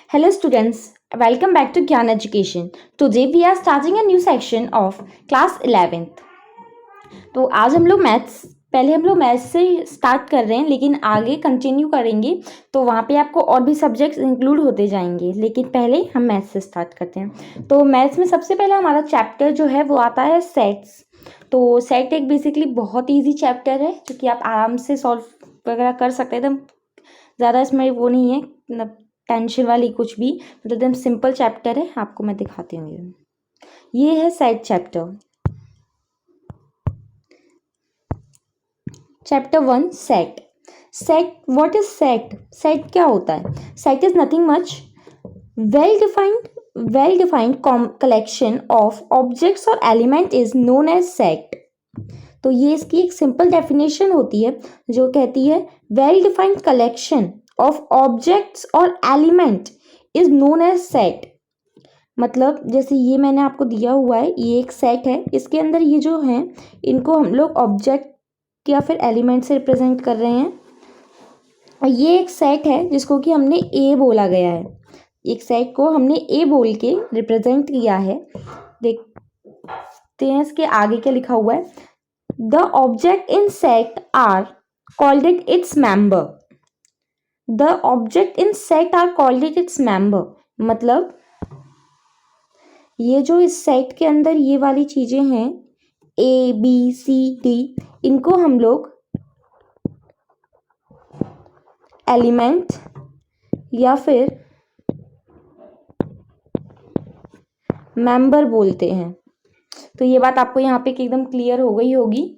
Hello students, welcome back to Gyan Education. Today we are starting a new section of class 11th. तो आज हम लोग maths से start कर रहे हैं, लेकिन आगे कंटिन्यू करेंगे तो वहाँ पे आपको और भी सब्जेक्ट्स इंक्लूड होते जाएंगे, लेकिन पहले हम मैथ्स से स्टार्ट करते हैं। तो मैथ्स में सबसे पहले हमारा चैप्टर जो है वो आता है सेट्स। तो सेट एक बेसिकली बहुत ईजी चैप्टर है जो कि आप आराम से सॉल्व वगैरह कर सकते हैं। एकदम ज़्यादा इसमें वो नहीं है मतलब टेंशन वाली कुछ भी, मतलब एकदम सिंपल चैप्टर है। आपको मैं दिखाती हूँ, ये है set chapter. Chapter 1 set. What is set? Set क्या होता है? Set is nothing much well defined collection of objects और element is known as set. तो ये इसकी एक सिंपल डेफिनेशन होती है जो कहती है well defined collection of objects और element is known as set. मतलब जैसे ये मैंने आपको दिया हुआ है, ये एक सेट है, इसके अंदर ये जो है इनको हम लोग ऑब्जेक्ट या फिर एलिमेंट से रिप्रेजेंट कर रहे हैं। और ये एक सेट है जिसको कि हमने ए बोला गया है, एक सेट को हमने ए बोल के रिप्रेजेंट किया है। देखते हैं इसके आगे क्या लिखा हुआ है। The object in set are called it its member. The object in set are called it its member, मतलब ये जो इस सेट के अंदर ये वाली चीजें हैं ए बी सी डी, इनको हम लोग एलिमेंट या फिर मेंबर बोलते हैं। तो ये बात आपको यहाँ पे एकदम क्लियर हो गई होगी।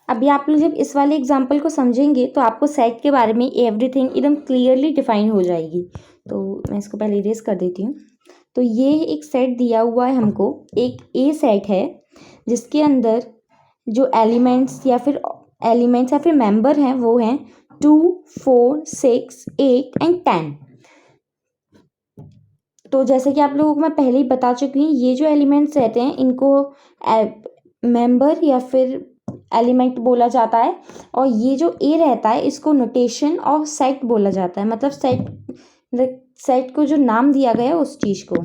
अभी आप लोग जब इस वाले एग्जाम्पल को समझेंगे तो आपको सेट के बारे में एवरीथिंग एकदम क्लियरली डिफाइन हो जाएगी। तो मैं इसको पहले इरेज कर देती हूँ। तो ये एक सेट दिया हुआ है हमको, एक ए सेट है जिसके अंदर जो एलिमेंट्स या फिर मेंबर हैं वो हैं 2, 4, 6, 8 एंड 10। तो जैसे कि आप लोगों को मैं पहले ही बता चुकी हूँ, ये जो एलिमेंट्स रहते हैं इनको मेंबर या फिर एलिमेंट बोला जाता है, और ये जो ए रहता है इसको नोटेशन ऑफ सेट बोला जाता है। मतलब सेट को जो नाम दिया गया है उस चीज़ को।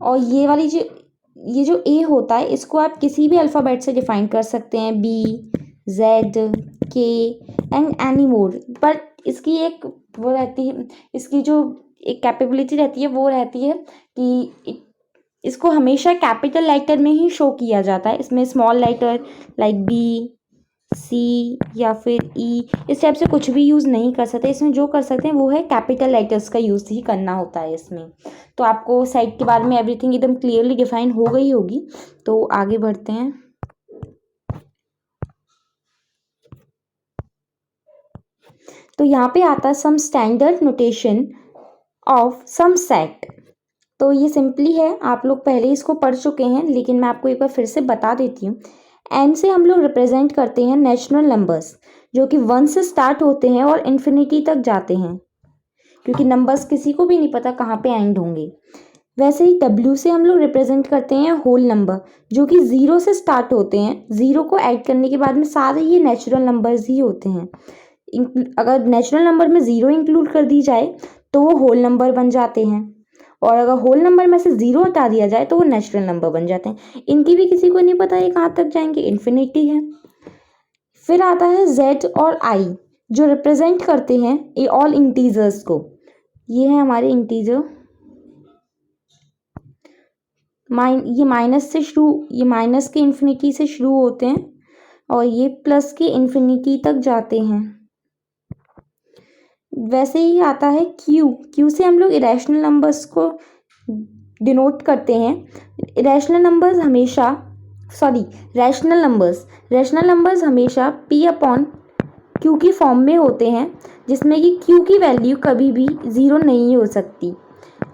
और ये जो ए होता है इसको आप किसी भी अल्फ़ाबेट से डिफाइन कर सकते हैं, बी, जेड, के एंड एनी मोर। बट इसकी एक वो रहती है, इसकी जो एक कैपेबिलिटी रहती है वो रहती है कि इसको हमेशा कैपिटल लेटर में ही शो किया जाता है। इसमें स्मॉल लेटर लाइक बी, सी या फिर ई इस टाइप से कुछ भी यूज़ नहीं कर सकते। इसमें जो कर सकते हैं वो है कैपिटल लेटर्स का यूज़ ही करना होता है इसमें। तो आपको सेट के बारे में एवरीथिंग एकदम क्लियरली डिफाइन हो गई होगी। तो आगे बढ़ते हैं। तो यहाँ पे आता है some standard notation of some set. तो ये सिंपली है, आप लोग पहले इसको पढ़ चुके हैं, लेकिन मैं आपको एक बार फिर से बता देती हूँ। एन से हम लोग रिप्रेजेंट करते हैं नेचुरल नंबर्स जो कि 1 से स्टार्ट होते हैं और इन्फिनिटी तक जाते हैं, क्योंकि नंबर्स किसी को भी नहीं पता कहाँ पे एंड होंगे। वैसे ही डब्ल्यू से हम लोग रिप्रेजेंट करते हैं होल नंबर जो कि 0 से स्टार्ट होते हैं। 0 को ऐड करने के बाद में सारे ये नेचुरल नंबर्स ही होते हैं। अगर नेचुरल नंबर में 0 इंक्लूड कर दी जाए तो वो होल नंबर बन जाते हैं, और अगर होल नंबर में से 0 हटा दिया जाए तो वो नेचुरल नंबर बन जाते हैं। इनकी भी किसी को नहीं पता ये कहाँ तक जाएंगे, इन्फिनिटी है। फिर आता है जेड और आई जो रिप्रेजेंट करते हैं ये ऑल इंटीजर्स को। ये है हमारे इंटीजर। ये माइनस के इन्फिनिटी से शुरू होते हैं और ये प्लस के इन्फिनिटी तक जाते हैं। वैसे ही आता है क्यू से हम लोग इरेशनल नंबर्स को डिनोट करते हैं। रैशनल नंबर्स हमेशा p अपॉन क्यू की फॉर्म में होते हैं, जिसमें कि क्यू की वैल्यू कभी भी 0 नहीं हो सकती।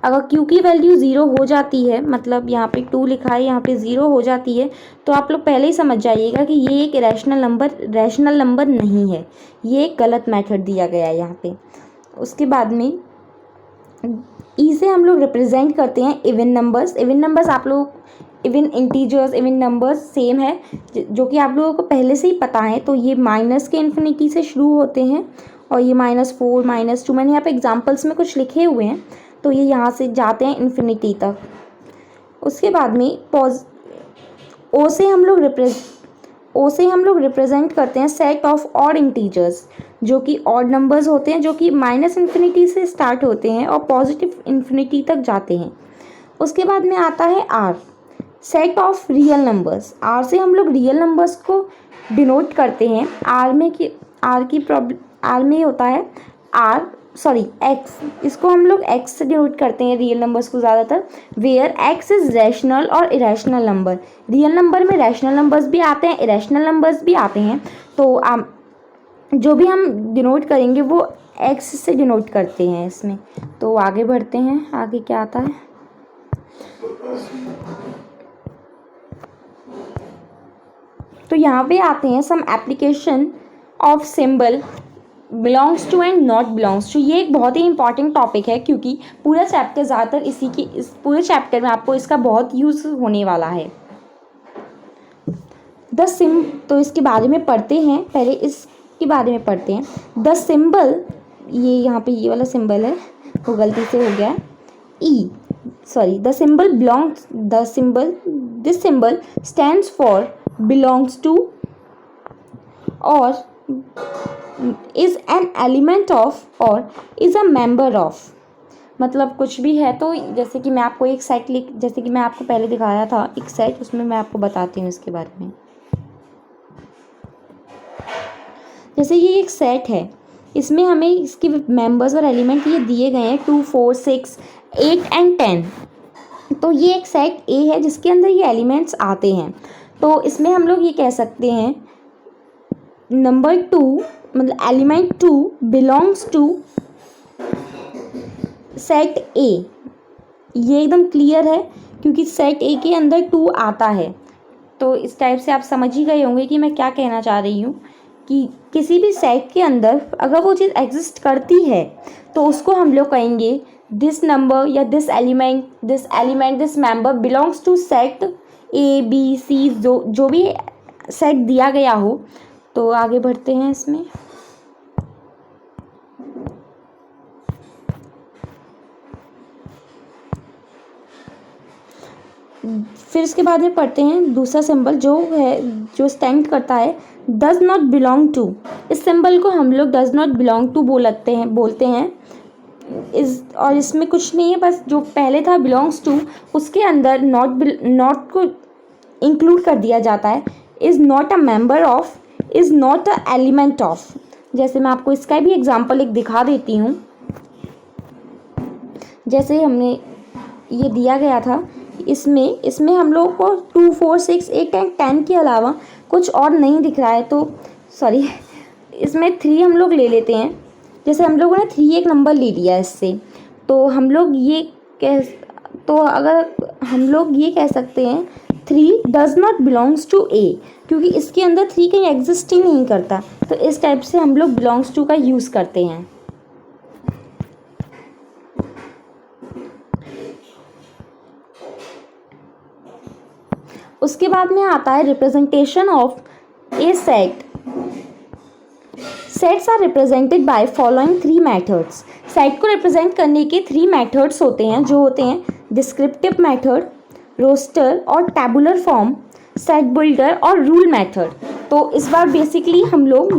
अगर क्यू की वैल्यू 0 हो जाती है, मतलब यहाँ पे 2 लिखा है, यहाँ पे 0 हो जाती है, तो आप लोग पहले ही समझ जाइएगा कि ये एक रैशनल नंबर नहीं है। ये एक गलत मेथड दिया गया है यहाँ पे। उसके बाद में ई से हम लोग रिप्रेजेंट करते हैं इवन नंबर्स। आप लोग even integers, even numbers same है जो कि आप लोगों को पहले से ही पता है। तो ये माइनस के इन्फिनिटी से शुरू होते हैं और ये -4 -2 मैंने यहाँ पे एग्जाम्पल्स में कुछ लिखे हुए हैं, तो ये यहाँ से जाते हैं इन्फिनिटी तक। उसके बाद में ओ से हम लोग रिप्रेजेंट करते हैं सेट ऑफ ऑड इंटीजर्स, जो कि ऑड नंबर्स होते हैं, जो कि -इन्फिनिटी से स्टार्ट होते हैं और पॉजिटिव इन्फिनिटी तक जाते हैं। उसके बाद में आता है R, set of real numbers. R से हम लोग रियल नंबर्स को डिनोट करते हैं। आर में होता है एक्स, इसको हम लोग एक्स से डिनोट करते हैं रियल नंबर्स को ज़्यादातर, वेयर एक्स इज़ रैशनल और इरेशनल नंबर। रियल नंबर में रैशनल नंबर्स भी आते हैं, इरेशनल नंबर्स भी आते हैं, तो जो भी हम डिनोट करेंगे वो एक्स से डिनोट करते हैं इसमें। तो आगे बढ़ते हैं, आगे क्या आता है। तो यहाँ पे आते हैं some application of symbol belongs to and not belongs to. ये एक बहुत ही इंपॉर्टेंट टॉपिक है, क्योंकि पूरा चैप्टर ज़्यादातर इस पूरे चैप्टर में आपको इसका बहुत यूज़ होने वाला है। तो इसके बारे में पढ़ते हैं, पहले इसके बारे में पढ़ते हैं। द सिंबल, ये यहाँ पे ये वाला सिंबल है, वो गलती से हो गया this symbol stands for belongs to और इज़ एन एलिमेंट ऑफ और इज़ अ मेंबर ऑफ। मतलब कुछ भी है, तो जैसे कि मैं आपको एक सेट जैसे कि मैं आपको पहले दिखाया था एक सेट, उसमें मैं आपको बताती हूँ इसके बारे में। जैसे ये एक सेट है, इसमें हमें इसके मेंबर्स और एलिमेंट ये दिए गए हैं 2 4 6 8 एंड 10। तो ये एक सेट ए है जिसके अंदर ये एलिमेंट्स आते हैं। तो इसमें हम लोग ये कह सकते हैं नंबर 2 मतलब element 2 belongs to set A. ये एकदम क्लियर है क्योंकि सेट ए के अंदर 2 आता है। तो इस टाइप से आप समझ ही गए होंगे कि मैं क्या कहना चाह रही हूँ, कि किसी भी सेट के अंदर अगर वो चीज़ एग्जिस्ट करती है तो उसको हम लोग कहेंगे दिस नंबर या this this member belongs to set A B C, जो भी सेट दिया गया हो। तो आगे बढ़ते हैं इसमें। फिर इसके बाद में पढ़ते हैं दूसरा सिंबल जो स्टैंड करता है डज नॉट बिलोंग टू। इस सिंबल को हम लोग डज नॉट बिलोंग टू बोलते हैं। और इसमें कुछ नहीं है, बस जो पहले था बिलोंग्स टू उसके अंदर नॉट को इंक्लूड कर दिया जाता है। Is not a member of, is not a element of. जैसे मैं आपको इसका भी एग्जांपल एक दिखा देती हूँ। जैसे हमने ये दिया गया था, इसमें हम लोग को 2 4 6 8 एंड 10 के अलावा कुछ और नहीं दिख रहा है। तो इसमें 3 हम लोग ले लेते हैं। जैसे हम लोगों ने 3 एक नंबर ले लिया इससे, तो अगर हम लोग ये कह सकते हैं 3 डज नॉट बिलोंग्स टू ए, क्योंकि इसके अंदर 3 कहीं एग्जिस्ट ही नहीं करता। तो इस टाइप से हम लोग बिलोंग्स टू का यूज़ करते हैं। उसके बाद में आता है representation of a set. Sets are represented by following 3 methods. Set को रिप्रेजेंट करने के 3 मेथड्स होते हैं, जो होते हैं डिस्क्रिप्टिव मेथड, रोस्टर और टैबुलर फॉर्म, सेट बिल्डर और रूल मेथड। तो इस बार बेसिकली हम लोग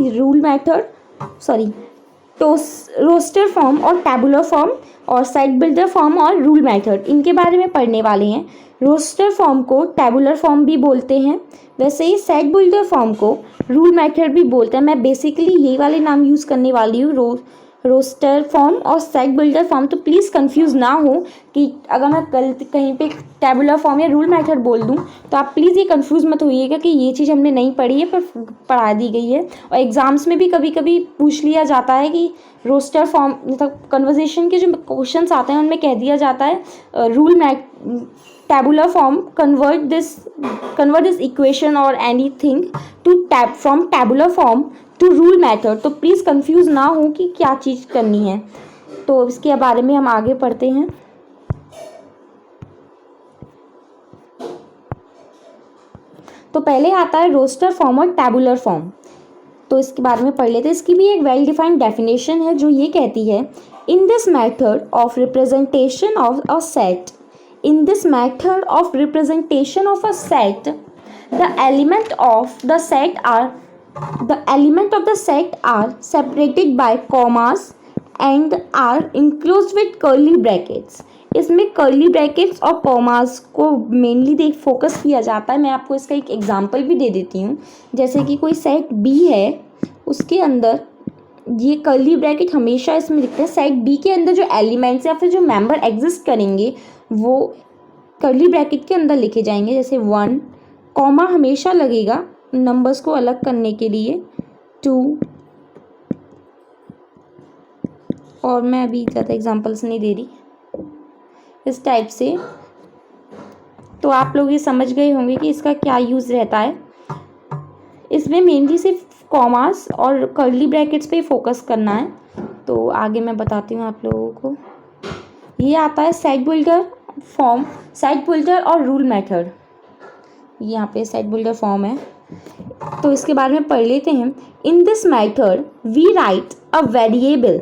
रोस्टर फॉर्म और टैबुलर फॉर्म और सेट बिल्डर फॉर्म और रूल मेथड, इनके बारे में पढ़ने वाले हैं। रोस्टर फॉर्म को टैबुलर फॉर्म भी बोलते हैं, वैसे ही सेट बिल्डर फॉर्म को रूल मेथड भी बोलते हैं। मैं बेसिकली यही वाले नाम यूज़ करने वाली हूँ, रोस्टर फॉर्म और सेट बिल्डर फॉर्म। तो प्लीज़ कंफ्यूज ना हो कि अगर मैं गलती कहीं पे टैबुलर फॉर्म या रूल मेथड बोल दूँ, तो आप प्लीज़ ये कंफ्यूज मत होइएगा कि ये चीज़ हमने नहीं पढ़ी है पर पढ़ा दी गई है। और एग्ज़ाम्स में भी कभी कभी पूछ लिया जाता है कि रोस्टर फॉर्म, मतलब कन्वर्जेशन के जो क्वेश्चंस आते हैं उनमें कह दिया जाता है tabular form convert this equation or anything from tabular form to rule method। तो प्लीज़ कंफ्यूज ना हो कि क्या चीज़ करनी है। तो इसके बारे में हम आगे पढ़ते हैं। तो पहले आता है रोस्टर फॉर्म और टैबुलर फॉर्म। तो इसके बारे में पढ़ लेते हैं। इसकी भी एक वेल डिफाइंड डेफिनेशन है जो ये कहती है, in this method of representation of a set, in this method of representation of a set the element of the set are separated by commas and are enclosed with curly brackets. इसमें curly brackets और commas को mainly focus किया जाता है। मैं आपको इसका एक एग्जांपल भी दे देती हूँ। जैसे कि कोई सेट बी है, उसके अंदर ये कर्ली ब्रैकेट हमेशा इसमें लिखते हैं। सेट बी के अंदर जो एलिमेंट्स या फिर जो मेंबर एग्जिस्ट करेंगे वो कर्ली ब्रैकेट के अंदर लिखे जाएंगे। जैसे 1, कॉमा हमेशा लगेगा नंबर्स को अलग करने के लिए, 2, और मैं अभी ज़्यादा एग्जांपल्स नहीं दे रही इस टाइप से। तो आप लोग ये समझ गए होंगे कि इसका क्या यूज़ रहता है। इसमें मेनली सिर्फ कॉमास और कर्ली ब्रैकेट्स पे फोकस करना है। तो आगे मैं बताती हूँ आप लोगों को। ये आता है set builder form, set builder और रूल मेथड। यहाँ पे सेट बिल्डर फॉर्म है, तो इसके बारे में पढ़ लेते हैं। In this method we write a variable.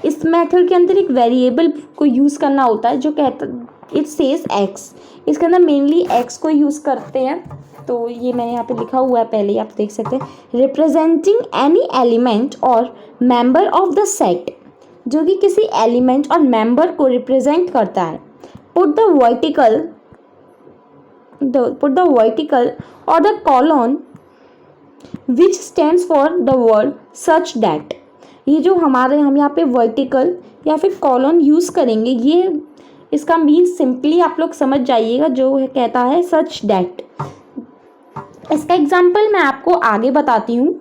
इस मेथड के अंदर एक वेरिएबल को यूज़ करना होता है जो कहता, इट सेज एक्स। इसके अंदर मेनली एक्स को यूज़ करते हैं। तो ये मैंने यहाँ पे लिखा हुआ है, पहले ही आप देख सकते हैं। रिप्रेजेंटिंग एनी एलिमेंट और मेंबर ऑफ द सेट, जो कि किसी एलिमेंट और मेंबर को रिप्रेजेंट करता है। पुट द वर्टिकल और the colon which stands for the word such that. ये जो हम यहाँ पे वर्टिकल या फिर कॉलन यूज़ करेंगे, ये इसका मीन सिंपली आप लोग समझ जाइएगा, जो है कहता है सच दैट। इसका एग्जाम्पल मैं आपको आगे बताती हूँ।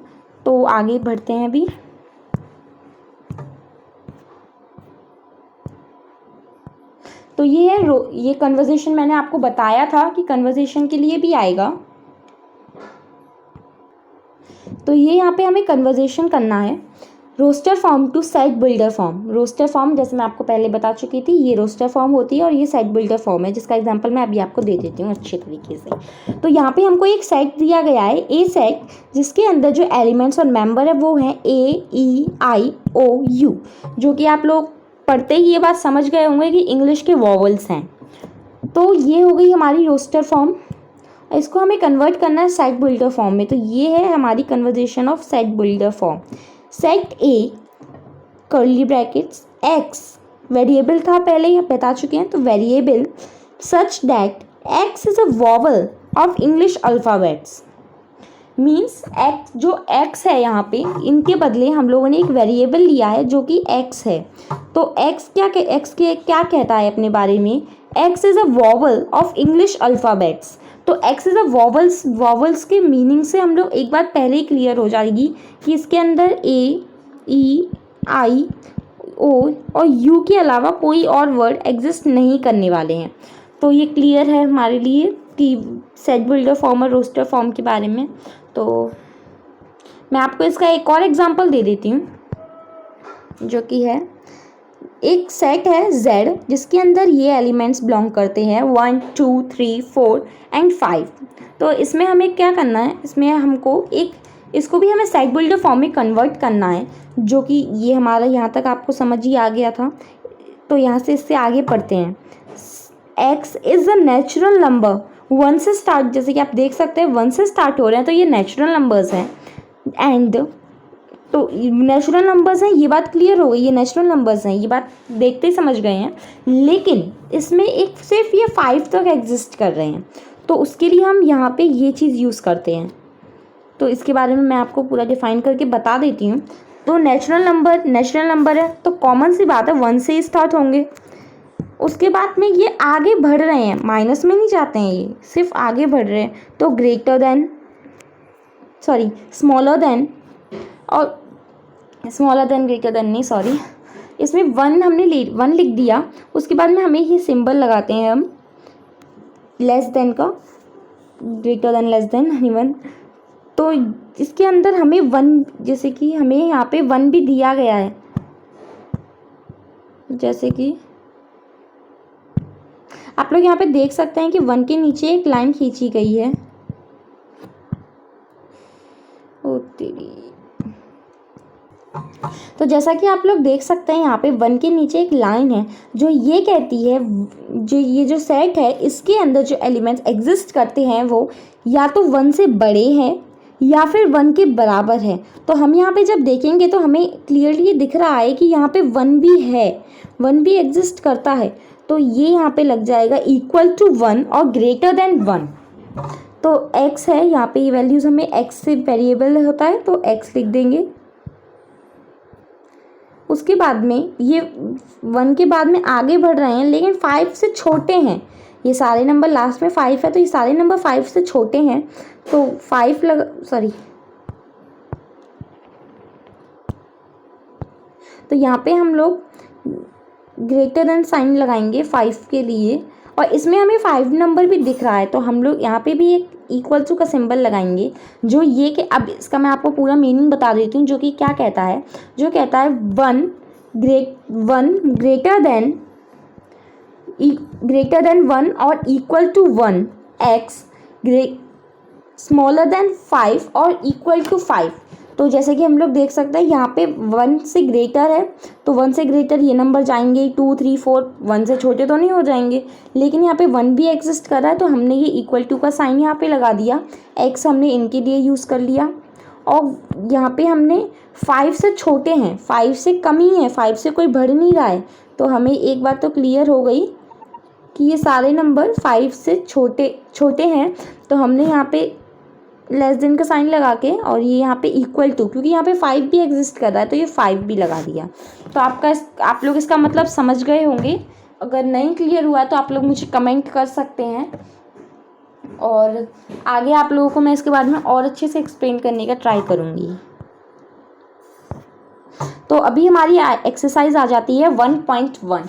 तो आगे बढ़ते हैं अभी। तो ये कन्वर्सेशन मैंने आपको बताया था कि कन्वर्सेशन के लिए भी आएगा। तो ये यहाँ पे हमें कन्वर्सेशन करना है। Roster form to set builder form. Roster form जैसे मैं आपको पहले बता चुकी थी, ये रोस्टर फॉर्म होती है और ये सेट बिल्डर फॉर्म है, जिसका एग्जांपल मैं अभी आपको दे देती हूँ अच्छे तरीके से। तो यहाँ पे हमको एक सेट दिया गया है, ए सेट, जिसके अंदर जो एलिमेंट्स और मेंबर है वो हैं AEIOU, जो कि आप लोग पढ़ते ही ये बात समझ गए होंगे कि इंग्लिश के वॉवल्स हैं। तो ये हो गई हमारी रोस्टर फॉर्म। इसको हमें कन्वर्ट करना है सेट बिल्डर फॉर्म में। तो ये है हमारी conversation of set builder form. Set A curly brackets x variable था, पहले ही बता चुके हैं। तो variable such that x is a vowel of English alphabets. Means x, जो एक्स है यहाँ पे, इनके बदले हम लोगों ने एक वेरिएबल लिया है जो कि एक्स है। तो एक्स क्या कहता है अपने बारे में? X is a vowel of English alphabets. तो एक्स इज़ अ वॉवल्स के मीनिंग से हम लोग एक बार पहले ही क्लियर हो जाएगी कि इसके अंदर AEIO और U के अलावा कोई और वर्ड एग्जिस्ट नहीं करने वाले हैं। तो ये क्लियर है हमारे लिए कि सेट बिल्डर फॉर्म और रोस्टर फॉर्म के बारे में। तो मैं आपको इसका एक और एग्जांपल दे देती हूँ, जो कि है एक सेट है Z, जिसके अंदर ये एलिमेंट्स बिलोंग करते हैं 1 2 3 4 एंड 5। तो इसमें हमें क्या करना है, इसमें हमको इसको भी हमें सेट बिल्डर फॉर्म में कन्वर्ट करना है, जो कि ये हमारा यहाँ तक आपको समझ ही आ गया था। तो यहाँ से इससे आगे पढ़ते हैं। X is a natural number 1 से स्टार्ट, जैसे कि आप देख सकते हैं 1 से स्टार्ट हो रहे हैं, तो ये नेचुरल नंबर्स हैं। एंड तो नेचुरल नंबर्स हैं, ये बात क्लियर हो गई, ये नेचुरल नंबर्स हैं, ये बात देखते ही समझ गए हैं। लेकिन इसमें एक सिर्फ ये 5 तक एग्जिस्ट कर रहे हैं, तो उसके लिए हम यहाँ पे ये चीज़ यूज़ करते हैं। तो इसके बारे में मैं आपको पूरा डिफाइन करके बता देती हूँ। तो नेचुरल नंबर है, तो कॉमन सी बात है 1 से ही स्टार्ट होंगे। उसके बाद में ये आगे बढ़ रहे हैं, माइनस में नहीं जाते हैं, ये सिर्फ आगे बढ़ रहे हैं। तो इसमें 1 लिख दिया। उसके बाद में हमें ये सिंबल लगाते हैं हम लेस देन का, greater than, less than, one. तो इसके अंदर हमें 1, जैसे कि हमें यहाँ पे 1 भी दिया गया है, जैसे कि आप लोग यहाँ पे देख सकते हैं कि 1 के नीचे एक लाइन खींची गई है। ओ तेरी, तो जैसा कि आप लोग देख सकते हैं यहाँ पे 1 के नीचे एक लाइन है जो ये कहती है, जो ये जो सेट है इसके अंदर जो एलिमेंट्स एग्जिस्ट करते हैं वो या तो 1 से बड़े हैं या फिर 1 के बराबर है। तो हम यहाँ पे जब देखेंगे तो हमें क्लियरली दिख रहा है कि यहाँ पे 1 भी है, 1 भी एग्जिस्ट करता है। तो ये यहाँ पे लग जाएगा इक्वल टू 1 और ग्रेटर देन 1। तो x है यहाँ पे, ये वैल्यूज़ हमें x से वेरिएबल होता है तो x लिख देंगे। उसके बाद में ये 1 के बाद में आगे बढ़ रहे हैं लेकिन 5 से छोटे हैं। ये सारे नंबर लास्ट में 5 है तो ये सारे नंबर 5 से छोटे हैं तो 5 तो यहाँ पे हम लोग ग्रेटर देन साइन लगाएंगे 5 के लिए, और इसमें हमें 5 नंबर भी दिख रहा है तो हम लोग यहाँ पे भी एक इक्वल टू का सिंबल लगाएंगे जो ये कि अब इसका मैं आपको पूरा मीनिंग बता देती हूँ, जो कि क्या कहता है, जो कहता है 1 ग्रेटर देन 1 और equal to 1, x smaller than 5 और इक्वल टू 5। तो जैसे कि हम लोग देख सकते हैं यहाँ पे 1 से ग्रेटर है तो 1 से ग्रेटर ये नंबर जाएंगे 2 3 4, 1 से छोटे तो नहीं हो जाएंगे, लेकिन यहाँ पे 1 भी एग्जिस्ट कर रहा है तो हमने ये इक्वल टू का साइन यहाँ पे लगा दिया, x हमने इनके लिए यूज़ कर लिया। और यहाँ पे हमने 5 से छोटे हैं, 5 से कम ही है, 5 से कोई बढ़ नहीं रहा है। तो हमें एक बात तो क्लियर हो गई कि ये सारे नंबर 5 से छोटे हैं तो हमने यहाँ पे लेस देन का साइन लगा के और ये यहाँ पे इक्वल टू, क्योंकि यहाँ पे 5 भी एग्जिस्ट कर रहा है तो ये 5 भी लगा दिया। तो आप लोग इसका मतलब समझ गए होंगे। अगर नहीं क्लियर हुआ तो आप लोग मुझे कमेंट कर सकते हैं और आगे आप लोगों को मैं इसके बारे में और अच्छे से एक्सप्लेन करने का ट्राई करूँगी। तो अभी हमारी एक्सरसाइज आ जाती है 1.1।